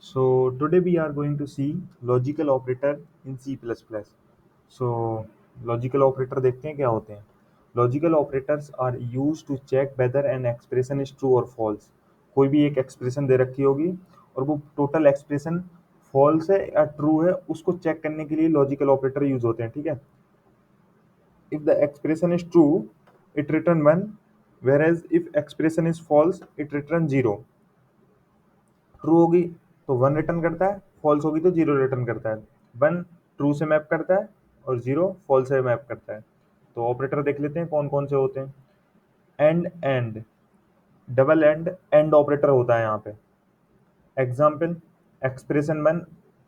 So today we are going to see logical operator in C++. So logical operator देखते हैं क्या होते हैं. Logical operators are used to check whether an expression is true or false. कोई भी एक expression दे रखी होगी और वो total expression false है या true है उसको check करने के लिए logical operator use होते हैं. ठीक है. If the expression is true, it return 1, whereas if expression is false, it return 0. True होगी तो वन रिटर्न करता है, फॉल्स होगी तो जीरो रिटर्न करता है. वन ट्रू से मैप करता है और जीरो फॉल्स से मैप करता है. तो ऑपरेटर देख लेते हैं कौन कौन से होते हैं. एंड डबल एंड ऑपरेटर होता है यहाँ पे. Example expression one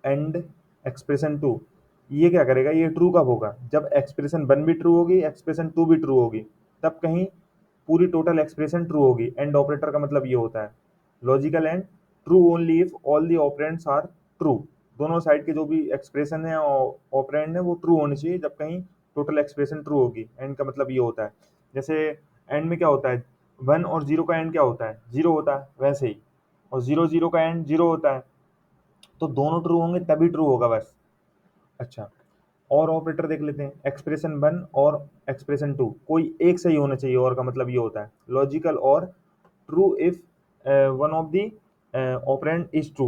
and expression two. ये क्या करेगा, ये ट्रू कब होगा, जब एक्सप्रेशन वन भी ट्रू होगी एक्सप्रेशन टू भी ट्रू होगी, तब कहीं पूरी टोटल एक्सप्रेशन ट्रू होगी. एंड ऑपरेटर का मतलब ये होता है logical and, true only if all the operands are true. दोनों साइड के जो भी एक्सप्रेशन है ऑपरेंड है वो ट्रू होनी चाहिए, जब कहीं टोटल एक्सप्रेशन ट्रू होगी. एंड का मतलब ये होता है जैसे एंड में क्या होता है, वन और जीरो का एंड क्या होता है, जीरो होता है, वैसे ही और जीरो जीरो का एंड जीरो होता है. तो दोनों ट्रू होंगे तभी ट्रू होगा बस. अच्छा, और ऑपरेटर देख लेते हैं. एक्सप्रेशन वन और एक्सप्रेशन टू कोई एक सही होना चाहिए, और का मतलब ये होता है लॉजिकल और true if one of the operand is true.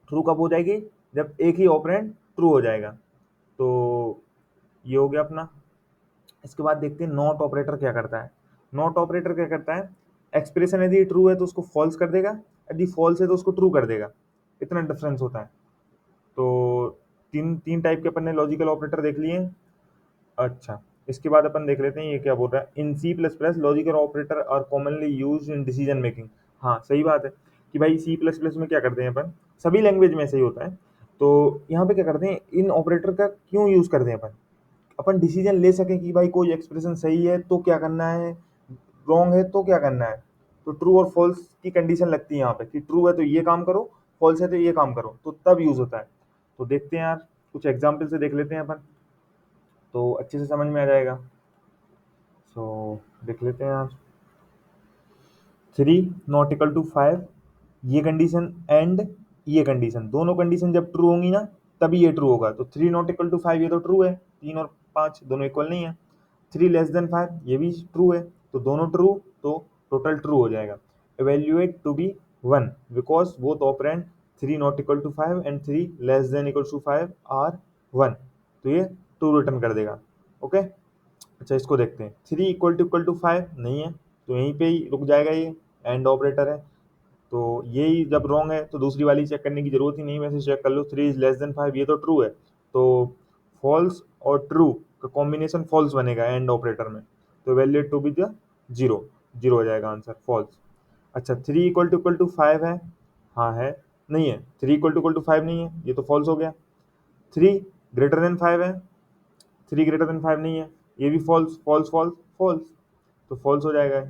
True कब हो जाएगी, जब एक ही ऑपरेंड ट्रू हो जाएगा. तो ये हो गया अपना. इसके बाद देखते हैं नॉट ऑपरेटर क्या करता है. नॉट ऑपरेटर क्या करता है, एक्सप्रेशन यदि ट्रू है तो उसको फॉल्स कर देगा, यदि फॉल्स है तो उसको ट्रू कर देगा. इतना डिफरेंस होता है. तो तीन तीन टाइप के अपन ने लॉजिकल ऑपरेटर देख लिए. अच्छा, इसके बाद अपन देख लेते हैं ये क्या बोल रहा है. In C plus plus logical operator are commonly use in decision making. हाँ सही बात है कि भाई सी प्लस प्लस में क्या करते हैं अपन, सभी लैंग्वेज में ऐसे ही होता है. तो यहाँ पे क्या करते हैं, इन ऑपरेटर का क्यों यूज करते हैं अपन, अपन डिसीजन ले सकें कि भाई कोई एक्सप्रेशन सही है तो क्या करना है, रॉन्ग है तो क्या करना है. तो ट्रू और फॉल्स की कंडीशन लगती है यहाँ पे कि ट्रू है तो ये काम करो, फॉल्स है तो ये काम करो, तो तब यूज होता है. तो देखते हैं यार, कुछ एग्जाम्पल से देख लेते हैं अपन, तो अच्छे से समझ में आ जाएगा. सो देख लेते हैं यार. Three not equal to five, ये कंडीशन एंड ये कंडीशन, दोनों कंडीशन जब ट्रू होंगी ना तभी ये ट्रू होगा. तो three not equal to five ये तो ट्रू है, तीन और पाँच दोनों इक्वल नहीं है. थ्री लेस देन फाइव ये भी ट्रू है, तो दोनों ट्रू, तो टोटल ट्रू हो जाएगा. evaluate to be one because both operand three not equal to five and three less than equal to five are one, तो ये ट्रू रिटर्न कर देगा. ओके. अच्छा, इसको देखते हैं. थ्री इक्वल टू फाइव नहीं है, तो यहीं पे ही रुक जाएगा, ये एंड ऑपरेटर है. तो यही जब रॉन्ग है तो दूसरी वाली चेक करने की जरूरत ही नहीं, वैसे चेक कर लो. Three is less than five ये तो ट्रू है, तो फॉल्स और ट्रू का कॉम्बिनेशन फॉल्स बनेगा एंड ऑपरेटर में. तो value to be the zero, zero हो जाएगा आंसर, फॉल्स. अच्छा, थ्री इक्वल टू फाइव है, हाँ है, नहीं है. थ्री इक्वल टू फाइव नहीं है, ये तो फॉल्स हो गया. थ्री ग्रेटर देन फाइव है, थ्री ग्रेटर देन फाइव नहीं है, ये भी फॉल्स, फॉल्स फॉल्स फॉल्स, तो फॉल्स हो जाएगा.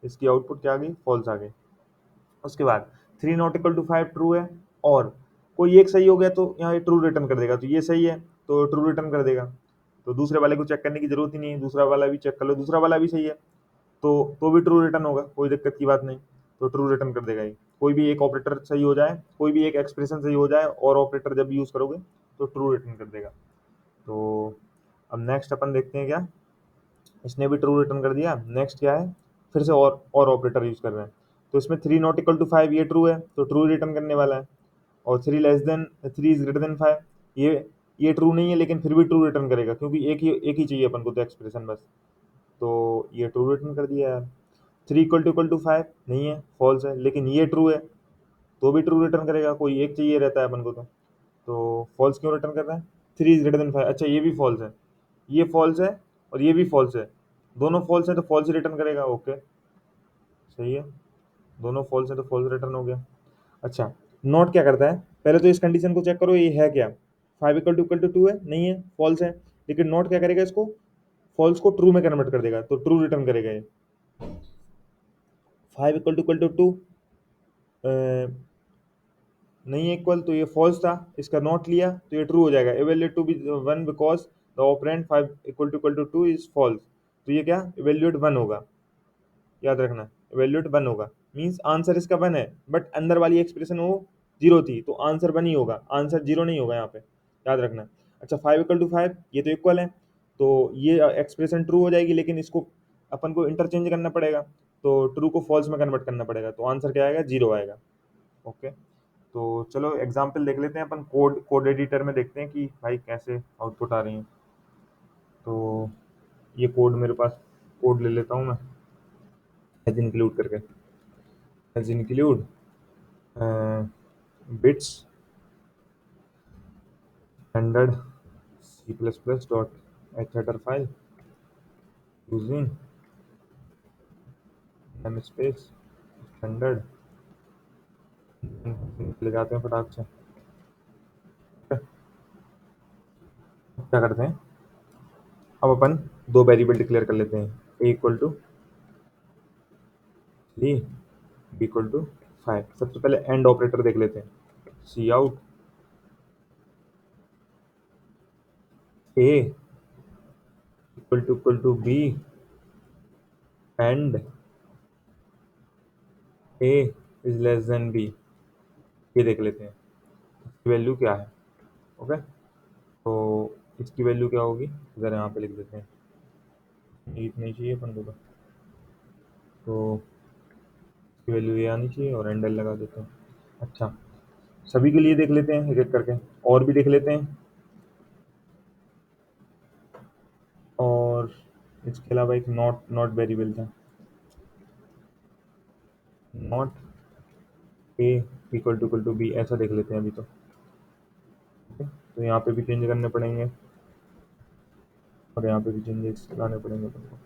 इसकी आउटपुट क्या आ गई, फॉल्स आ गई. उसके बाद three not equal to five true है, और कोई एक सही हो गया तो यहाँ ये ट्रू रिटर्न कर देगा. तो ये सही है तो ट्रू रिटर्न कर देगा, तो दूसरे वाले को चेक करने की जरूरत ही नहीं है. दूसरा वाला भी चेक कर लो, दूसरा वाला भी सही है तो भी ट्रू रिटर्न होगा, कोई दिक्कत की बात नहीं. तो ट्रू रिटर्न कर देगा ये. कोई भी एक ऑपरेटर सही हो जाए, कोई भी एक एक्सप्रेशन सही हो जाए और ऑपरेटर जब यूज करोगे तो ट्रू रिटर्न कर देगा. तो अब नेक्स्ट अपन देखते हैं क्या. इसने भी ट्रू रिटर्न कर दिया. नेक्स्ट क्या है, फिर से और ऑपरेटर यूज कर रहे हैं. तो इसमें three not equal to five ये ट्रू है तो ट्रू रिटर्न करने वाला है. और three less than, three is greater than five, ये ट्रू नहीं है लेकिन फिर भी ट्रू रिटर्न करेगा, क्योंकि एक ही चाहिए अपन को तो एक्सप्रेशन बस. तो ये ट्रू रिटर्न कर दिया यार. थ्री इक्वल टू फाइव नहीं है, फॉल्स है, लेकिन ये ट्रू है तो भी ट्रू रिटर्न करेगा, कोई एक चाहिए रहता है अपन को. तो फॉल्स क्यों रिटर्न कर रहा है, three is greater than five. अच्छा, ये भी फॉल्स है, ये फॉल्स है और ये भी फॉल्स है, दोनों फॉल्स है तो फॉल्स रिटर्न करेगा. ओके, सही है, दोनों फॉल्स है तो फॉल्स रिटर्न हो गया. अच्छा, नॉट क्या करता है, पहले तो इस कंडीशन को चेक करो, ये है क्या, फाइव इक्वल टू टू है, नहीं है, फॉल्स है. लेकिन नॉट क्या करेगा, इसको फॉल्स को ट्रू में कन्वर्ट कर देगा, तो ट्रू रिटर्न करेगा ये. फाइव इक्वल टू टू नहीं है इक्वल, तो ये फॉल्स था, इसका नॉट लिया तो ये ट्रू हो जाएगा. Evaluate to be one because the operand five equal to two is false, तो ये क्या इवेल्यूएट वन होगा, याद रखना इवेल्यूएट वन होगा. मीन्स आंसर इसका वन है बट अंदर वाली एक्सप्रेशन वो जीरो थी, तो आंसर 1 ही होगा, आंसर जीरो नहीं होगा यहाँ पे, याद रखना। अच्छा 5 = 5, ये तो इक्वल है, तो ये एक्सप्रेशन ट्रू हो जाएगी, लेकिन इसको अपन को इंटरचेंज करना पड़ेगा, तो ट्रू को फॉल्स में कन्वर्ट करना पड़ेगा, तो आंसर क्या आएगा, जीरो आएगा। ओके, तो चलो एग्जाम्पल देख लेते हैं अपन, कोड कोड एडिटर में देखते हैं कि भाई कैसे आउटपुट आ रही है। तो ये कोड मेरे पास, कोड ले लेता हूँ मैं, एज इंक्लूड करके, hash include bits standard C++ dot file using namespace standard, ले जाते हैं फटाक से। क्या करते हैं, अब अपन दो वेरिएबल डिक्लेयर कर लेते हैं, a = 3, b = 5। सबसे पहले एंड ऑपरेटर देख लेते हैं, cout a =b and a is less than b, ये देख लेते हैं इसकी वैल्यू क्या है। ओके, तो इसकी वैल्यू क्या होगी, ज़रा यहाँ पे लिख देते हैं, इतनी चाहिए अपन को, तो इसकी वैल्यू ये आनी चाहिए और एंडल लगा देते हैं। अच्छा, सभी के लिए देख लेते हैं एक एक करके, और भी देख लेते हैं, और इसके अलावा एक नॉट नॉट वेरिएबल था, नॉट a = b, ऐसा देख लेते हैं अभी तो। ठीक है, तो यहाँ पे भी चेंज करने पड़ेंगे और यहाँ पे भी चेंजेस लाने पड़ेंगे अपन को,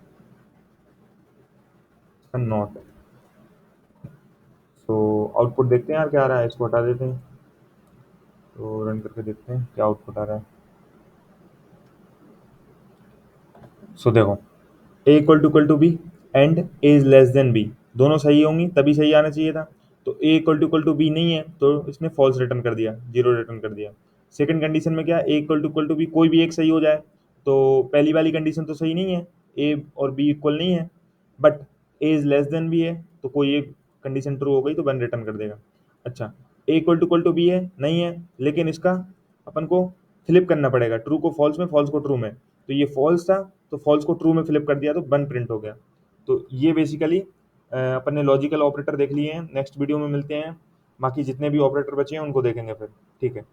नॉट। तो आउटपुट देखते हैं यार क्या आ रहा है, इसको हटा देते हैं, तो रन करके देखते हैं क्या आउटपुट आ रहा है। सो देखो, a = b and a is less than b, दोनों सही होंगी तभी सही आना चाहिए था, तो a = b नहीं है तो इसने फॉल्स रिटर्न कर दिया, जीरो रिटर्न कर दिया। सेकंड कंडीशन में क्या, a = b कोई भी एक सही हो जाए, तो पहली वाली कंडीशन तो सही नहीं है, a और b इक्वल नहीं है, but a is less than b है, तो कोई एक कंडीशन ट्रू हो गई तो 1 रिटर्न कर देगा। अच्छा, a = b है नहीं है, लेकिन इसका अपन को फ्लिप करना पड़ेगा, ट्रू को फॉल्स में, फॉल्स को ट्रू में, तो ये फॉल्स था, तो फॉल्स को ट्रू में फ्लिप कर दिया तो 1 प्रिंट हो गया। तो ये बेसिकली अपन ने लॉजिकल ऑपरेटर देख लिए हैं, नेक्स्ट वीडियो में मिलते हैं, बाकी जितने भी ऑपरेटर बचे हैं उनको देखेंगे फिर। ठीक है।